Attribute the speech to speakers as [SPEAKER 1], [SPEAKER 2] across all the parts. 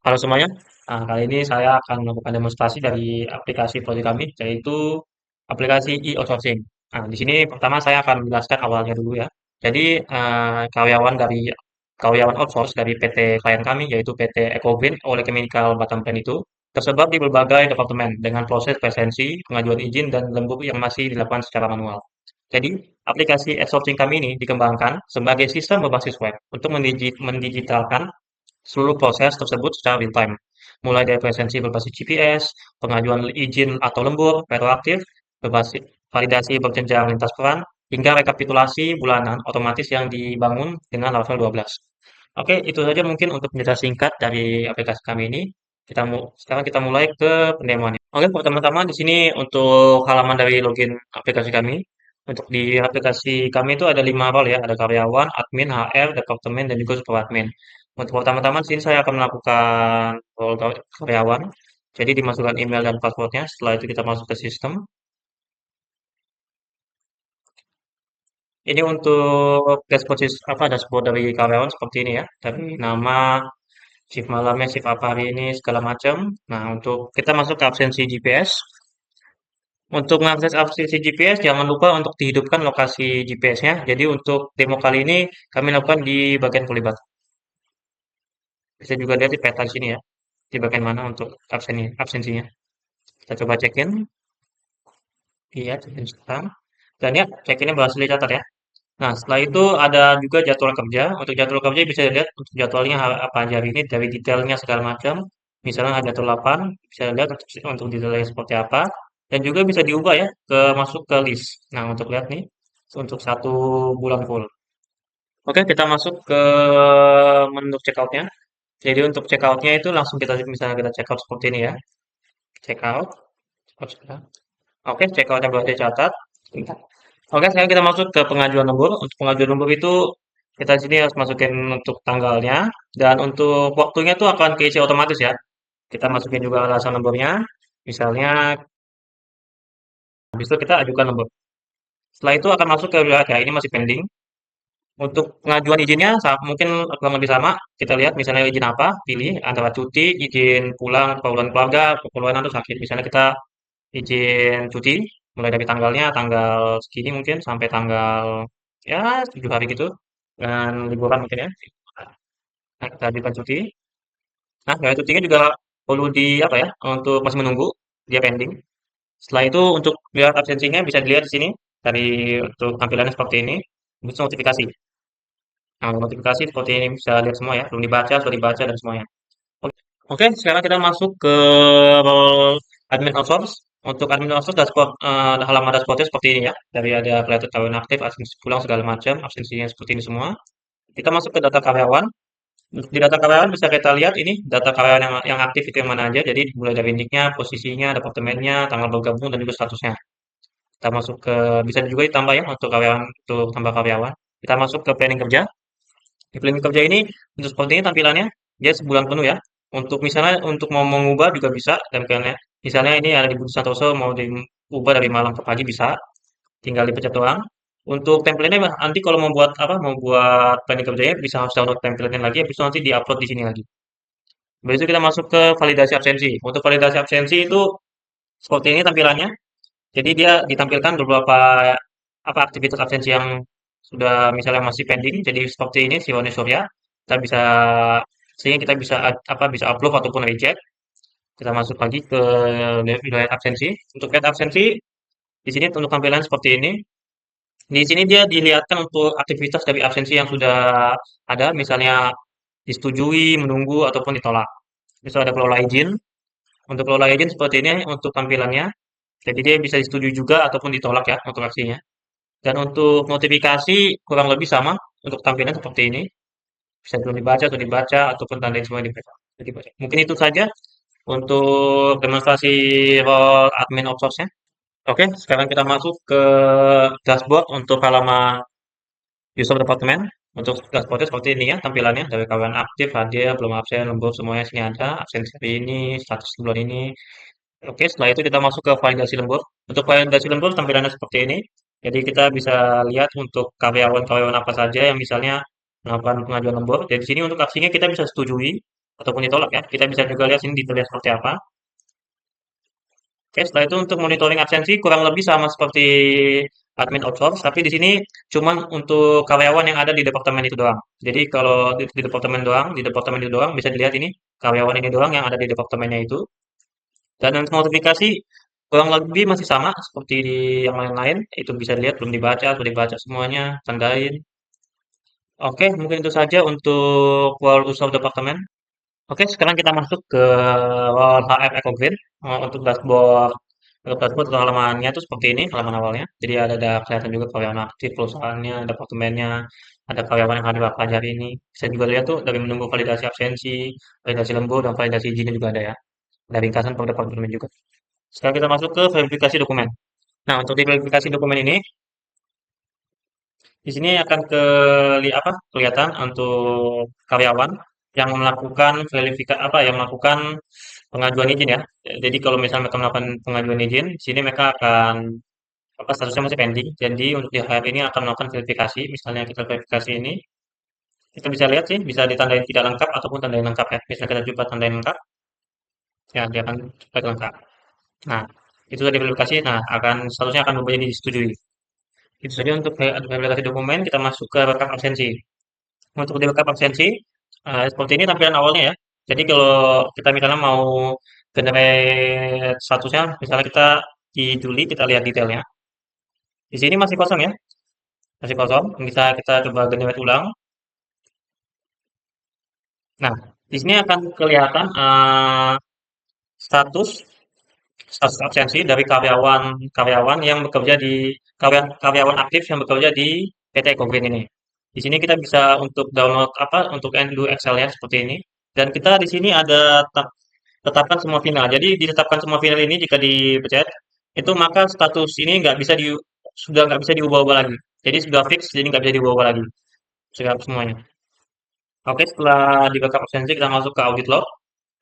[SPEAKER 1] Halo semuanya. Nah, kali ini saya akan melakukan demonstrasi dari aplikasi proyek kami, yaitu aplikasi e-outsourcing. Nah, di sini pertama saya akan menjelaskan awalnya dulu ya. Jadi, karyawan outsource dari PT klien kami, yaitu PT Ecogreen Oleh Chemical Batam Pen itu tersebar di berbagai departemen dengan proses presensi, pengajuan izin, dan lembur yang masih dilakukan secara manual. Jadi, aplikasi outsourcing kami ini dikembangkan sebagai sistem berbasis web untuk mendigitalkan seluruh proses tersebut secara real time, mulai dari presensi berbasis GPS, pengajuan izin atau lembur, retroaktif, berbasis validasi berjenjang lintas peran, hingga rekapitulasi bulanan otomatis yang dibangun dengan level 12. Oke, itu saja mungkin untuk penjelasan singkat dari aplikasi kami ini. Sekarang kita mulai ke pendemoannya. Oke, pertama-tama di sini untuk halaman dari login aplikasi kami. Untuk di aplikasi kami itu ada 5 role ya, ada karyawan, admin, HR, departemen, dan juga super admin. Untuk pertama-tama di sini saya akan melakukan role karyawan. Jadi dimasukkan email dan passwordnya. Setelah itu kita masuk ke sistem. Ini untuk dashboard dari karyawan seperti ini ya. Dari nama, shift malamnya, shift apa hari ini, segala macam. Nah, untuk kita masuk ke absensi GPS. Untuk mengakses absensi GPS, jangan lupa untuk dihidupkan lokasi GPS-nya. Jadi untuk demo kali ini kami lakukan di bagian pelibatan. Bisa juga lihat di peta di sini ya, di bagian mana untuk absensinya. Kita coba cekin. Iya, cekin sekarang. Dan ya, cekinnya berhasil dicatat ya. Nah, setelah itu ada juga jadwal kerja. Untuk jadwal kerja bisa dilihat untuk jadwalnya apa aja hari ini, dari detailnya segala macam. Misalnya ada jadwal 8, bisa lihat untuk detailnya seperti apa. Dan juga bisa diubah ya, masuk ke list. Nah, untuk lihat nih, untuk 1 bulan full. Oke, kita masuk ke menu checkout-nya. Jadi untuk checkout-nya itu langsung kita misalnya kita checkout seperti ini ya. Checkout. Checkout sudah. Oke, checkout-nya berarti catat. Oke, sekarang kita masuk ke pengajuan lembur. Untuk pengajuan lembur itu kita di sini harus masukin untuk tanggalnya dan untuk waktunya itu akan keisi otomatis ya. Kita masukin juga alasan lemburnya. Misalnya, habis itu kita ajukan lembur. Setelah itu akan masuk ke wilayah ini masih pending. Untuk pengajuan izinnya mungkin kurang lebih sama. Kita lihat misalnya izin apa, pilih antara cuti, izin pulang, keperluan keluarga, keperluan atau sakit. Misalnya kita izin cuti, mulai dari tanggal segini mungkin sampai tanggal ya 7 hari gitu. Dan liburan mungkin ya. Nah, kita ajukan cuti. Nah, dari cutinya juga perlu di apa ya, untuk masih menunggu, dia pending. Setelah itu untuk lihat absensinya bisa dilihat di sini dari untuk tampilannya seperti ini. Terus notifikasi. Nah, notifikasi seperti ini bisa lihat semua ya, belum dibaca, sudah dibaca dan semuanya. Oke, sekarang kita masuk ke role admin outsource. Untuk admin outsource dashboard, halaman dashboardnya seperti ini ya. Dari ada kelihatan karyawan aktif, absensi pulang segala macam, absensinya seperti ini semua. Kita masuk ke data karyawan. Di data karyawan bisa kita lihat ini data karyawan yang aktif itu yang mana aja. Jadi mulai dari nicknya, posisinya, departemennya, tanggal bergabung dan juga statusnya. Kita masuk ke bisa juga ditambah ya untuk tambah karyawan. Kita masuk ke planning kerja. Di planning kerja ini untuk seperti ini tampilannya dia sebulan penuh ya. Untuk misalnya untuk mau mengubah juga bisa tampilannya. Misalnya ini ada di Budi Santoso mau diubah dari malam ke pagi bisa, tinggal dipencet doang. Untuk template-nya nanti kalau mau buat apa mau buat planning kerjanya bisa harus download template-nya lagi habis itu nanti diupload di sini lagi. Habis itu kita masuk ke validasi absensi. Untuk validasi absensi itu seperti ini tampilannya. Jadi dia ditampilkan beberapa apa aktivitas absensi yang sudah misalnya masih pending. Jadi seperti ini si Roni Surya, kita bisa sehingga kita bisa bisa upload ataupun reject. Kita masuk lagi ke wilayah absensi. Untuk lihat absensi di sini untuk tampilan seperti ini. Di sini dia dilihatkan untuk aktivitas dari absensi yang sudah ada, misalnya disetujui, menunggu ataupun ditolak. Misal ada kelola izin. Untuk kelola izin seperti ini untuk tampilannya. Jadi dia bisa disetujui juga ataupun ditolak ya untuk aksinya. Dan untuk notifikasi kurang lebih sama untuk tampilan seperti ini. Bisa belum dibaca atau dibaca ataupun tanda semua dibaca. Dibaca. Mungkin itu saja untuk demonstrasi role admin outsource-nya. Oke, sekarang kita masuk ke dashboard untuk halaman user departemen. Untuk dashboardnya seperti ini ya tampilannya dari kawan aktif, hadir, belum absen, lembur semuanya sini ada. Absensi hari ini, status bulan ini. Oke, setelah itu kita masuk ke validasi lembur. Untuk validasi lembur tampilannya seperti ini. Jadi kita bisa lihat untuk karyawan-karyawan apa saja yang misalnya melakukan pengajuan lembur. Jadi di sini untuk aksinya kita bisa setujui ataupun ditolak ya. Kita bisa juga lihat sini detailnya seperti apa. Oke, setelah itu untuk monitoring absensi kurang lebih sama seperti admin outsource, tapi di sini cuman untuk karyawan yang ada di departemen itu doang. Jadi kalau di departemen doang, di departemen itu doang bisa dilihat ini karyawan ini doang yang ada di departemennya itu. Dan untuk notifikasi kurang lebih masih sama seperti di yang lain-lain. Itu bisa dilihat belum dibaca, sudah dibaca semuanya, tandain. Oke, mungkin itu saja untuk wall user departemen. Oke, sekarang kita masuk ke HF Eco Green. Untuk dashboard atau halamannya itu seperti ini, halaman awalnya. Jadi ada kelihatan juga karyawan aktif, perusahaannya, departemennya, ada karyawan yang hadir apa hari ini. Bisa juga lihat tuh dari menunggu validasi absensi, validasi lembur, dan validasi izinnya juga ada ya. Ada ringkasan per departemen juga. Sekarang kita masuk ke verifikasi dokumen. Nah, untuk di verifikasi dokumen ini, di sini akan kelihatan untuk karyawan yang melakukan verifikasi yang melakukan pengajuan izin ya. Jadi kalau misalnya mereka melakukan pengajuan izin, di sini mereka akan statusnya masih pending. Jadi untuk di HRD ini akan melakukan verifikasi. Misalnya kita verifikasi ini, kita bisa lihat sih bisa ditandain tidak lengkap ataupun tandain lengkap ya. Misalnya kita coba tandain lengkap, ya dia akan coba lengkap. Nah, itu sudah diverifikasi. Nah, statusnya akan berubah jadi disetujui. Itu saja untuk verifikasi dokumen. Kita masuk ke rekap absensi. Untuk di rekap absensi, seperti ini tampilan awalnya ya. Jadi kalau kita misalnya mau generate statusnya, misalnya kita di Juli, kita lihat detailnya. Di sini masih kosong ya, masih kosong. Bisa kita coba generate ulang. Nah, di sini akan kelihatan status status absensi dari karyawan yang bekerja di karyawan aktif yang bekerja di PT Ecogreen ini. Di sini kita bisa untuk download untuk do Excel ya seperti ini. Dan kita di sini ada tetapkan semua final. Jadi ditetapkan semua final ini jika dipencet itu maka status ini sudah nggak bisa diubah-ubah lagi. Jadi sudah fix, jadi nggak bisa diubah-ubah lagi. Sudah semuanya. Oke, setelah di backup absensi kita masuk ke audit log.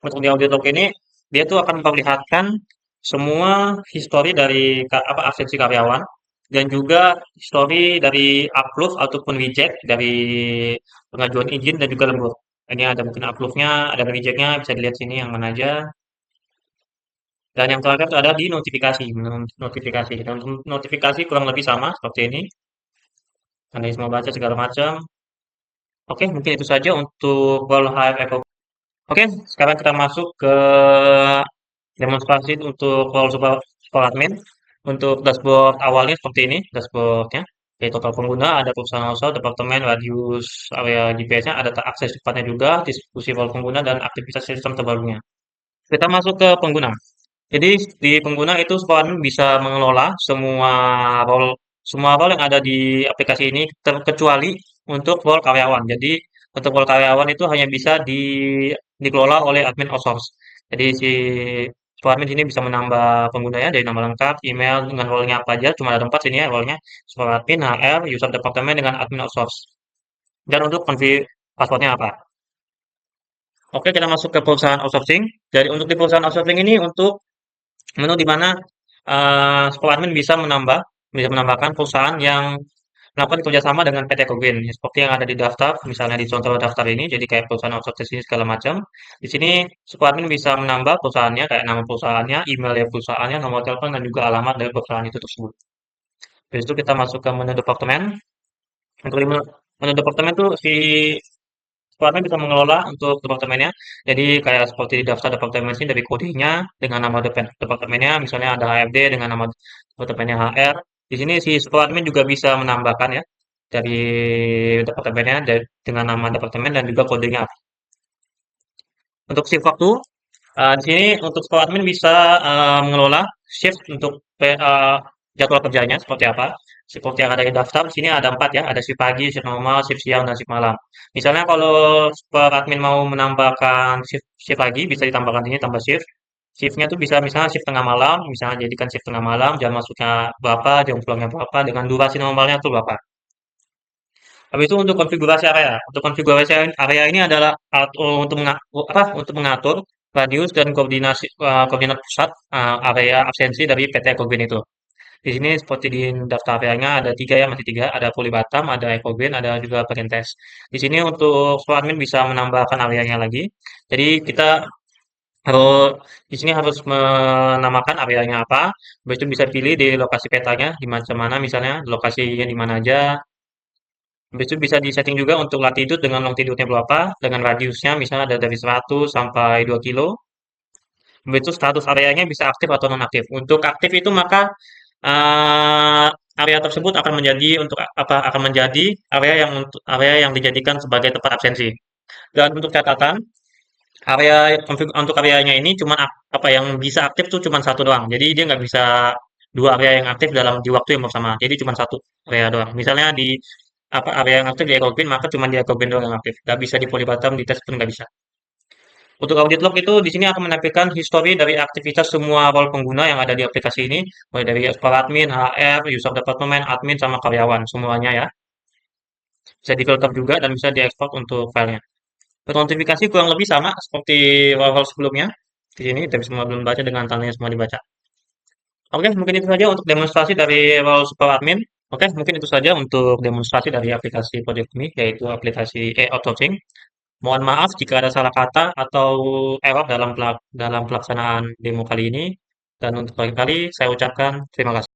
[SPEAKER 1] Untuk di audit log ini dia tuh akan memperlihatkan semua histori dari absensi karyawan dan juga histori dari approve ataupun reject dari pengajuan izin dan juga lembur. Ini ada mungkin approve-nya, ada reject-nya, bisa dilihat sini yang mana aja. Dan yang terakhir itu ada di notifikasi. Notifikasi. Dan notifikasi kurang lebih sama seperti ini. Anda semua baca segala macam. Oke, mungkin itu saja untuk Goal Hive Eco. Oke, sekarang kita masuk ke demonstrasi untuk Goal Super Admin. Untuk dashboard awalnya seperti ini, dashboardnya. Jadi total pengguna, ada perusahaan usaha, departemen, radius, area GPS-nya, ada akses cepatnya juga, distribusi role pengguna, dan aktivitas sistem terbarunya. Kita masuk ke pengguna. Jadi di pengguna itu Superadmin bisa mengelola semua role yang ada di aplikasi ini terkecuali untuk role karyawan. Jadi untuk role karyawan itu hanya bisa dikelola oleh admin outsource. Jadi si Superadmin ini bisa menambah penggunanya dari nama lengkap, email dengan role-nya apa aja. Cuma ada 4 sini ya role-nya. Superadmin, HR, user departemen dengan admin outsource. Dan untuk konfig passwordnya apa? Oke, kita masuk ke perusahaan outsourcing. Jadi untuk di perusahaan outsourcing ini untuk menu di mana admin bisa menambahkan perusahaan yang melakukan kerjasama dengan PT Kogwin. Seperti yang ada di daftar, misalnya di contoh daftar ini, jadi kayak perusahaan outsourcing ini segala macam. Di sini admin bisa menambah perusahaannya, kayak nama perusahaannya, email dari perusahaannya, nomor telepon, dan juga alamat dari perusahaan itu tersebut. Dari itu kita masuk ke menu departemen. Untuk di menu departemen tuh si Departemen bisa mengelola untuk departemennya. Jadi kayak seperti di daftar departemen sini dari kodenya dengan nama departemennya, misalnya ada HRD dengan nama departemennya HR. Di sini si admin juga bisa menambahkan ya dari departemennya dengan nama departemen dan juga kodenya. Untuk shift waktu, di sini untuk admin bisa mengelola shift untuk jadwal kerjanya seperti apa. Seperti yang ada di daftar, di sini ada 4 ya, ada shift pagi, shift normal, shift siang, dan shift malam. Misalnya kalau admin mau menambahkan shift pagi, bisa ditambahkan ini tambah shift. Shiftnya tuh bisa misalnya shift tengah malam, misalnya jadikan shift tengah malam, jam masuknya berapa, jam pulangnya berapa, dengan durasi normalnya tuh berapa. Habis itu untuk konfigurasi area. Untuk konfigurasi area ini adalah untuk mengatur radius dan koordinat pusat area absensi dari PT Kogbin itu. Di sini seperti di daftar areanya ada tiga ya, masih tiga. Ada Puli Batam, ada Evergreen, ada juga Parentes. Di sini untuk Pro admin bisa menambahkan areanya lagi. Jadi kita harus di sini harus menamakan areanya apa. Habis itu bisa pilih di lokasi petanya di macam mana misalnya, lokasinya di mana aja. Habis itu bisa disetting juga untuk latitude dengan longitude-nya berapa, dengan radiusnya misalnya ada dari 100 sampai 2 kilo. Habis itu status areanya bisa aktif atau nonaktif. Untuk aktif itu maka eh, area tersebut akan menjadi untuk apa akan menjadi area yang dijadikan sebagai tempat absensi. Dan untuk catatan, untuk areanya ini cuma apa yang bisa aktif tuh cuma satu doang. Jadi dia nggak bisa dua area yang aktif di waktu yang bersama. Jadi cuma satu area doang. Misalnya di apa area yang aktif di EcoGreen maka cuma di EcoGreen doang yang aktif. Nggak bisa di Polybatam di tes pun nggak bisa. Untuk audit log itu di sini akan menampilkan histori dari aktivitas semua role pengguna yang ada di aplikasi ini, mulai dari expert admin, HR, user development, admin, sama karyawan semuanya ya. Bisa difilter juga dan bisa diekspor untuk filenya. Untuk notifikasi kurang lebih sama seperti role-role sebelumnya. Di sini kita bisa belum baca dengan tandanya semua dibaca. Oke, mungkin itu saja untuk demonstrasi dari role super admin. Oke, mungkin itu saja untuk demonstrasi dari aplikasi project ini, yaitu aplikasi outsourcing. Mohon maaf jika ada salah kata atau error dalam pelaksanaan demo kali ini. Dan untuk kali saya ucapkan terima kasih.